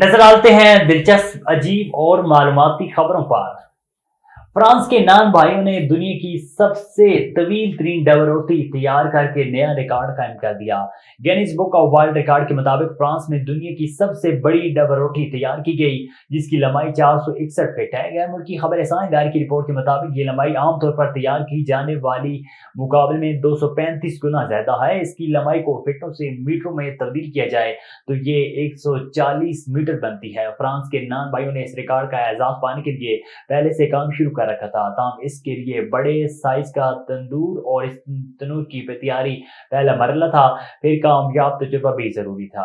नजर डालते हैं दिलचस्प, अजीब और मालूमाती खबरों पर। फ्रांस के नान भाइयों ने दुनिया की सबसे तवील तरीन डबल रोटी तैयार करके नया रिकॉर्ड कायम कर दिया। Guinness book of world record के मुताबिक फ्रांस में दुनिया की सबसे बड़ी डबल रोटी तैयार की गई, जिसकी लंबाई 461 फीट है। गैर मुल्की खबर इदारे की रिपोर्ट के मुताबिक ये लंबाई आमतौर पर तैयार की जाने वाली मुकाबले में 235 गुना ज्यादा है। इसकी लंबाई को फीटों से मीटरों में तब्दील किया जाए तो ये 140 मीटर बनती है। फ्रांस के नान भाइयों ने इस रिकॉर्ड का एजाज पाने के लिए पहले से काम शुरू कर रखा था। ताहम इसके लिए बड़े साइज का तंदूर और इस तंदूर की तैयारी पहला मरला था, फिर कामयाब तजुर्बा भी जरूरी था।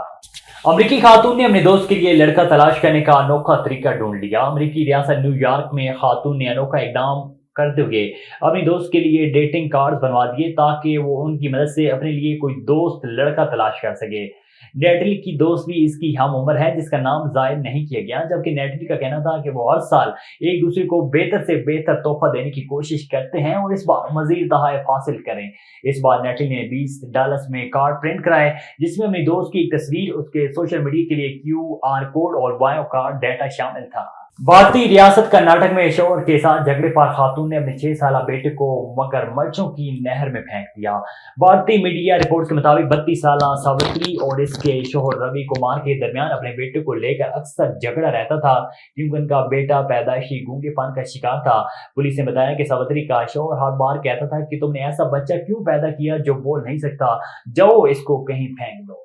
अमरीकी खातून ने अपने दोस्त के लिए लड़का तलाश करने का अनोखा तरीका ढूंढ लिया। अमरीकी रियासत न्यूयॉर्क में खातून ने अनोखा इकदाम करते हुए अपनी दोस्त के लिए डेटिंग कार्ड बनवा दिए ताकि वो उनकी मदद से अपने लिए कोई दोस्त लड़का तलाश कर सके। नेटली की दोस्त भी इसकी हम उम्र है, जिसका नाम जाहिर नहीं किया गया, जबकि नेटली का कहना था कि वो हर साल एक दूसरे को बेहतर से बेहतर तोहफा देने की कोशिश करते हैं और इस बार मजीद तोहफे हासिल करें। इस बार नेटली ने $20 में कार्ड प्रिंट कराए, जिसमें अपनी दोस्त की एक तस्वीर, उसके सोशल मीडिया के लिए QR कोड और बायो कार्ड डेटा शामिल था। भारतीय रियासत कर्नाटक में शोहर के साथ झगड़े पर खातून ने अपने 6 साल बेटे को मगरमच्छों की नहर में फेंक दिया। भारतीय मीडिया रिपोर्ट के मुताबिक 32 साल सावित्री और इसके शोहर रवि कुमार के दरमियान अपने बेटे को लेकर अक्सर झगड़ा रहता था, क्योंकि उनका बेटा पैदाइशी गूंगेपन का शिकार था। पुलिस ने बताया कि सावित्री का शोहर हर बार कहता था कि तुमने ऐसा बच्चा क्यों पैदा किया जो बोल नहीं सकता, जाओ इसको कहीं फेंक दो।